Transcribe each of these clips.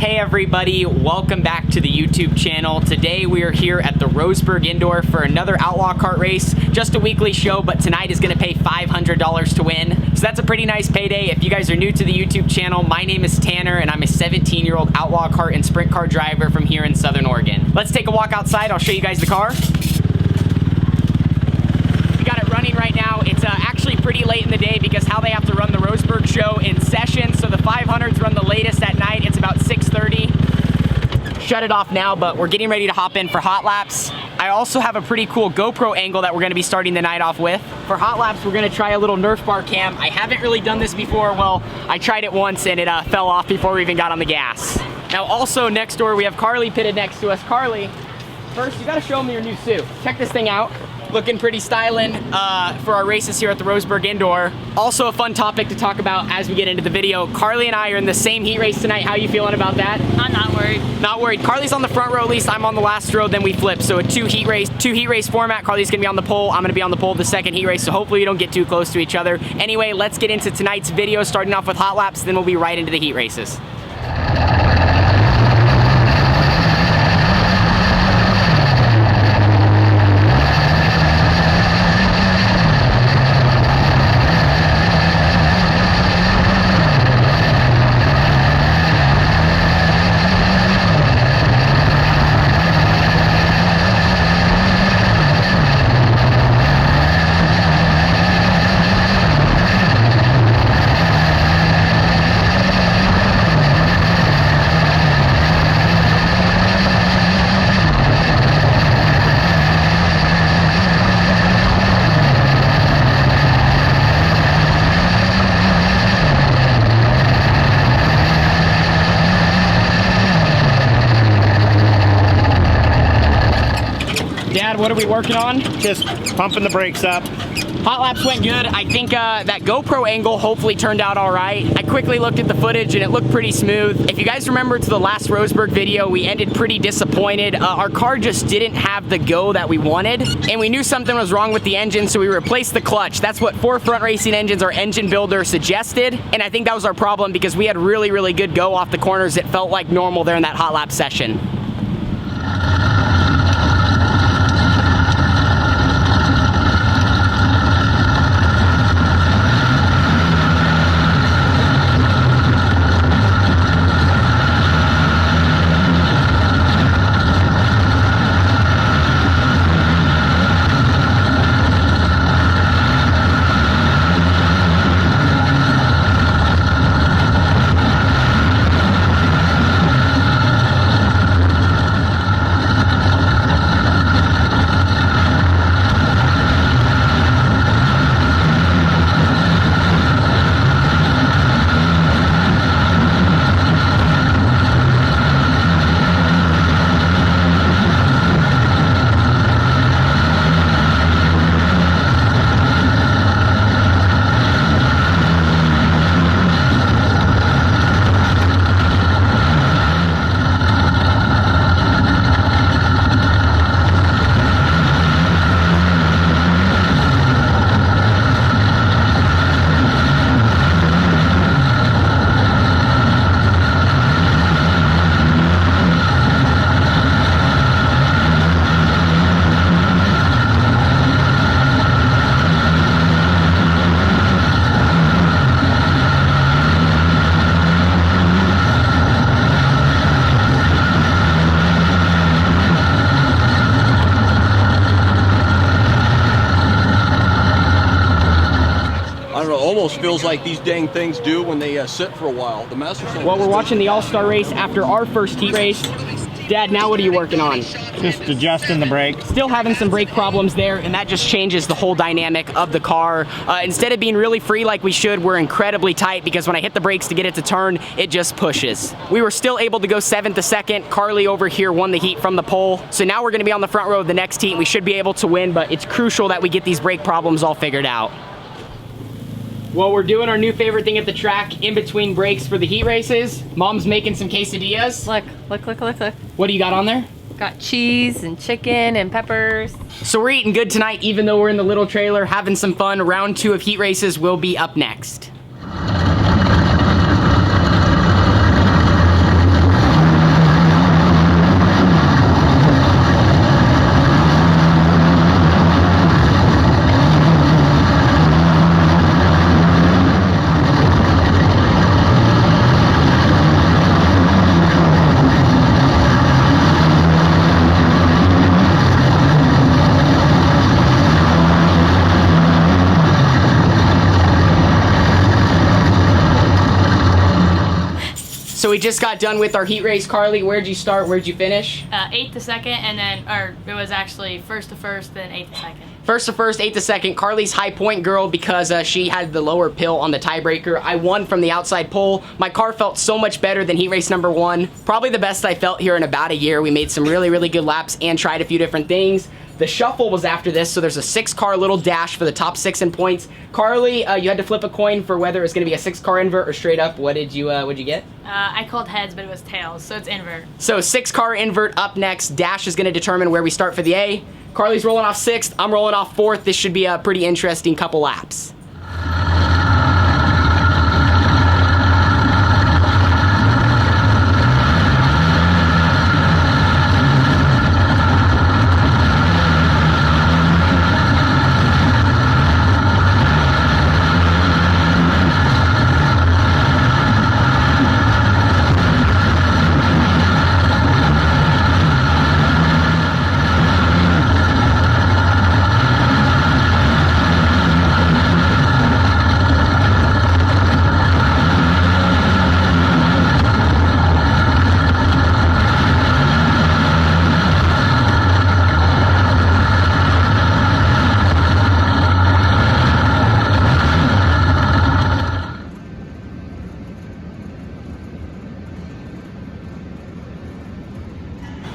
Hey everybody, welcome back to the YouTube channel. Today we are here at the Roseburg Indoor for another Outlaw Kart race. Just a weekly show, but tonight is gonna pay $500 to win. So that's a pretty nice payday. If you guys are new to the YouTube channel, my name is Tanner and I'm a 17-year-old Outlaw Kart and Sprint car driver from here in Southern Oregon. Let's take a walk outside, I'll show you guys the car. We got it running right now. It's actually pretty late in the day because how they have to run the Roseburg show in session. So the 500s run the latest at night. It's about 6:30. Shut it off now, but we're getting ready to hop in for hot laps. I also have a pretty cool GoPro angle that we're gonna be starting the night off with. For hot laps, we're gonna try a little Nerf bar cam. I haven't really done this before. Well, I tried it once and it fell off before we even got on the gas. Now also next door, we have Carly pitted next to us. Carly, first you gotta show me your new suit. Check this thing out. Looking pretty styling for our races here at the Roseburg Indoor. Also a fun topic to talk about as we get into the video. Carly and I are in the same heat race tonight. How are you feeling about that? I'm not worried. Not worried. Carly's on the front row at least. I'm on the last row, then we flip. So a two heat race format. Carly's gonna be on the pole. I'm gonna be on the pole of the second heat race. So hopefully we don't get too close to each other. Anyway, let's get into tonight's video, starting off with hot laps, then we'll be right into the heat races. Dad, what are we working on? Just pumping the brakes up. Hot laps went good. I think that GoPro angle hopefully turned out all right. I quickly looked at the footage and it looked pretty smooth. If you guys remember to the last Roseburg video, we ended pretty disappointed. Our car just didn't have the go that we wanted, and we knew something was wrong with the engine, so we replaced the clutch. That's what Forefront Racing Engines, our engine builder, suggested, and I think that was our problem because we had really, really good go off the corners. It felt like normal there in that hot lap session. I don't know, almost feels like these dang things do when they sit for a while. The Master Center. Well, we're watching the All-Star race after our first heat race. Dad, now what are you working on? Just adjusting the brake. Still having some brake problems there, and that just changes the whole dynamic of the car. Instead of being really free like we should, we're incredibly tight because when I hit the brakes to get it to turn, it just pushes. We were still able to go 7th a second. Carly over here won the heat from the pole. So now we're gonna be on the front row of the next heat. We should be able to win, but it's crucial that we get these brake problems all figured out. Well, we're doing our new favorite thing at the track in between breaks for the heat races. Mom's making some quesadillas. Look, look, look, look, look. What do you got on there? Got cheese and chicken and peppers. So we're eating good tonight, even though we're in the little trailer having some fun. Round 2 of heat races will be up next. So we just got done with our heat race. Carly, where'd you start? Where'd you finish? 8th to 2nd, and then, or it was actually 1st to 1st, then 8th to 2nd. 1st to 1st, 8th to 2nd. Carly's high point girl because she had the lower pill on the tiebreaker. I won from the outside pole. My car felt so much better than heat race number 1. Probably the best I felt here in about a year. We made some really, really good laps and tried a few different things. The shuffle was after this, so there's a 6-car little dash for the top 6 in points. Carly, you had to flip a coin for whether it was going to be a 6-car invert or straight up. What'd you get? I called heads, but it was tails, so it's invert. So 6-car invert up next. Dash is going to determine where we start for the A. Carly's rolling off 6th. I'm rolling off 4th. This should be a pretty interesting couple laps.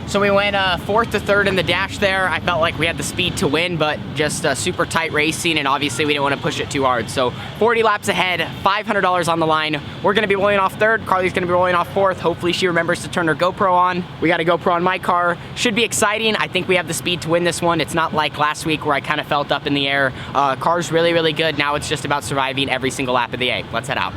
So we went 4th to 3rd in the dash there. I felt like we had the speed to win, but just super tight racing, and obviously we didn't want to push it too hard. So 40 laps ahead, $500 on the line. We're going to be rolling off 3rd. Carly's going to be rolling off 4th. Hopefully she remembers to turn her GoPro on. We got a GoPro on my car. Should be exciting. I think we have the speed to win this one. It's not like last week where I kind of felt up in the air. Car's really, really good. Now it's just about surviving every single lap of the A. Let's head out.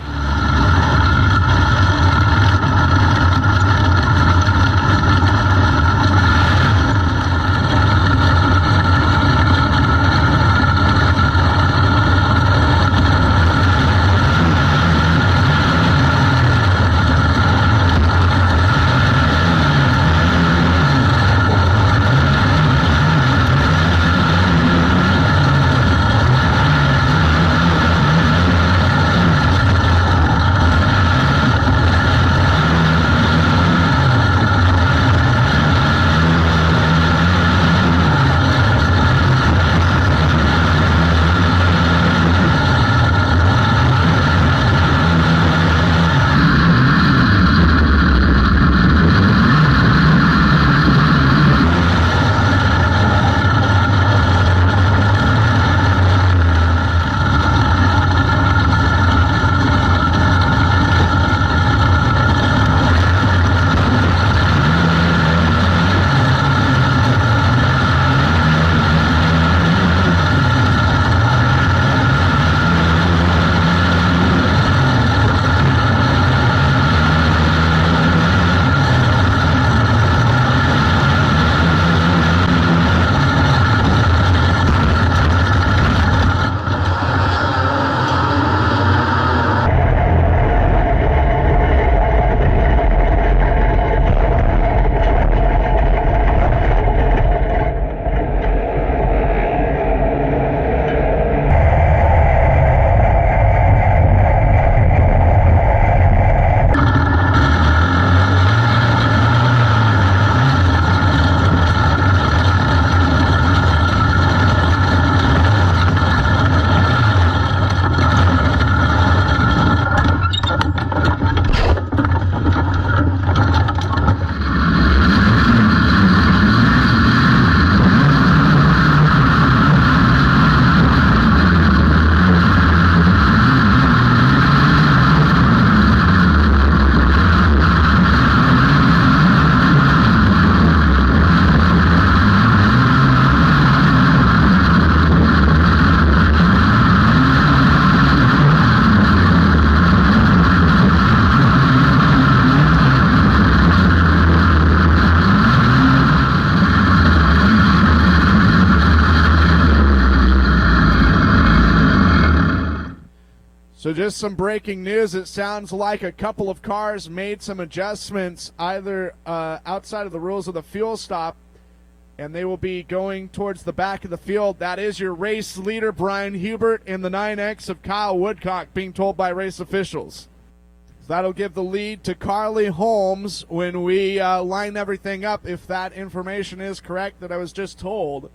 So just some breaking news. It sounds like a couple of cars made some adjustments either outside of the rules of the fuel stop, and they will be going towards the back of the field. That is your race leader, Brian Hubert, in the 9X of Kyle Woodcock, being told by race officials. That'll give the lead to Carly Holmes when we line everything up, if that information is correct that I was just told.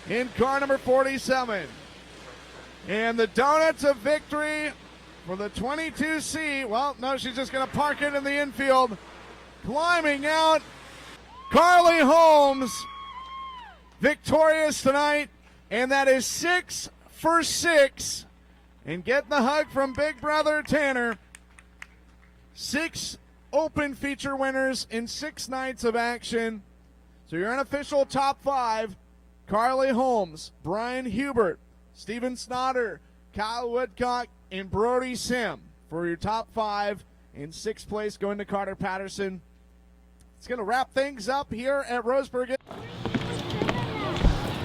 In car number 47. And the donuts of victory for the 22C. Well, no, she's just going to park it in the infield. Climbing out, Carly Holmes, victorious tonight. And that is 6 for 6. And getting the hug from Big Brother Tanner. 6 open feature winners in 6 nights of action. So your unofficial top 5. Carly Holmes, Brian Hubert, Steven Snotter, Kyle Woodcock, and Brody Sim for your top 5. In 6th place going to Carter Patterson. It's going to wrap things up here at Roseburg.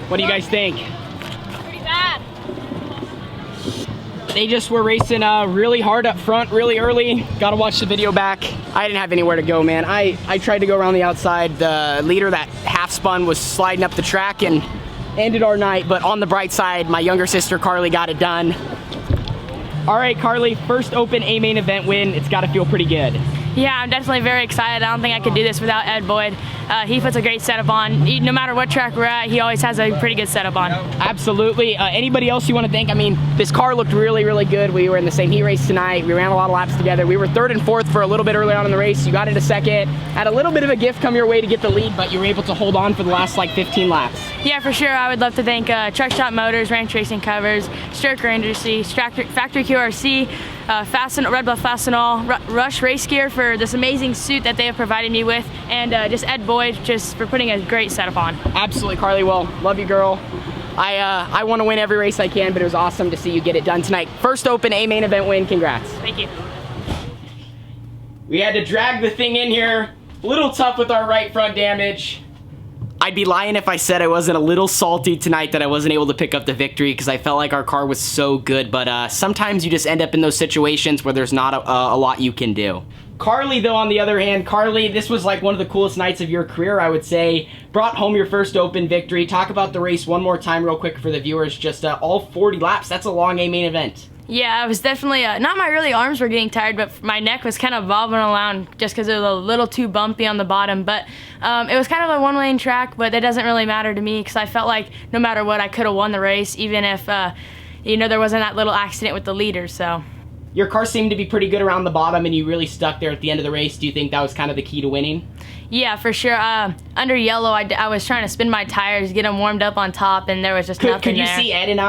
What do you guys think? Pretty bad. They just were racing really hard up front, really early. Got to watch the video back. I didn't have anywhere to go, man. I tried to go around the outside. The leader that half spun was sliding up the track and ended our night, but on the bright side, my younger sister Carly got it done. All right, Carly, first Open A main event win. It's got to feel pretty good. Yeah, I'm definitely very excited. I don't think I could do this without Ed Boyd. He puts a great setup on. No matter what track we're at, he always has a pretty good setup on. Absolutely. Anybody else you want to thank? I mean, this car looked really, really good. We were in the same heat race tonight. We ran a lot of laps together. We were 3rd and 4th for a little bit early on in the race. You got into 2nd. Had a little bit of a gift come your way to get the lead, but you were able to hold on for the last like 15 laps. Yeah, for sure. I would love to thank Truck Shop Motors, Ranch Racing Covers, Stoker Industries, Factory QRC, Red Bluff Fastenal, Rush Race Gear for this amazing suit that they have provided me with, and just Ed Boyd just for putting a great setup on. Absolutely, Carly. Well, love you, girl. I want to win every race I can, but it was awesome to see you get it done tonight. First Open A main event win. Congrats. Thank you. We had to drag the thing in here. A little tough with our right front damage. I'd be lying if I said I wasn't a little salty tonight that I wasn't able to pick up the victory because I felt like our car was so good, but sometimes you just end up in those situations where there's not a lot you can do. Carly, though, on the other hand, Carly, this was like one of the coolest nights of your career, I would say. Brought home your first Open victory. Talk about the race one more time real quick for the viewers. Just all 40 laps. That's a long A main event. Yeah, I was definitely, not my really arms were getting tired, but my neck was kind of bobbing around just because it was a little too bumpy on the bottom. But it was kind of a one-lane track, but that doesn't really matter to me because I felt like no matter what, I could have won the race, even if, there wasn't that little accident with the leader, so. Your car seemed to be pretty good around the bottom, and you really stuck there at the end of the race. Do you think that was kind of the key to winning? Yeah, for sure. Under yellow, I was trying to spin my tires, get them warmed up on top, and there was just nothing there. Could you see Ed and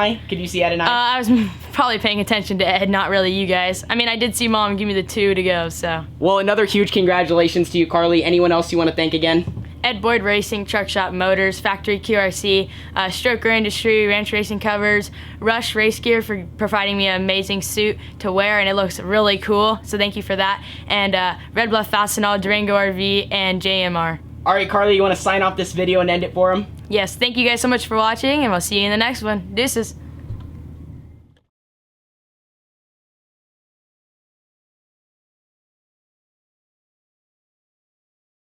I? I was probably paying attention to Ed, not really you guys. I mean, I did see Mom give me the 2 to go, so. Well, another huge congratulations to you, Carly. Anyone else you want to thank again? Ed Boyd Racing, Truck Shop Motors, Factory QRC, Stoker Industry, Ranch Racing Covers, Rush Race Gear for providing me an amazing suit to wear, and it looks really cool, so thank you for that. And Red Bluff Fastenal, Durango RV, and JMR. All right, Carly, you want to sign off this video and end it for them? Yes, thank you guys so much for watching, and we'll see you in the next one. Deuces.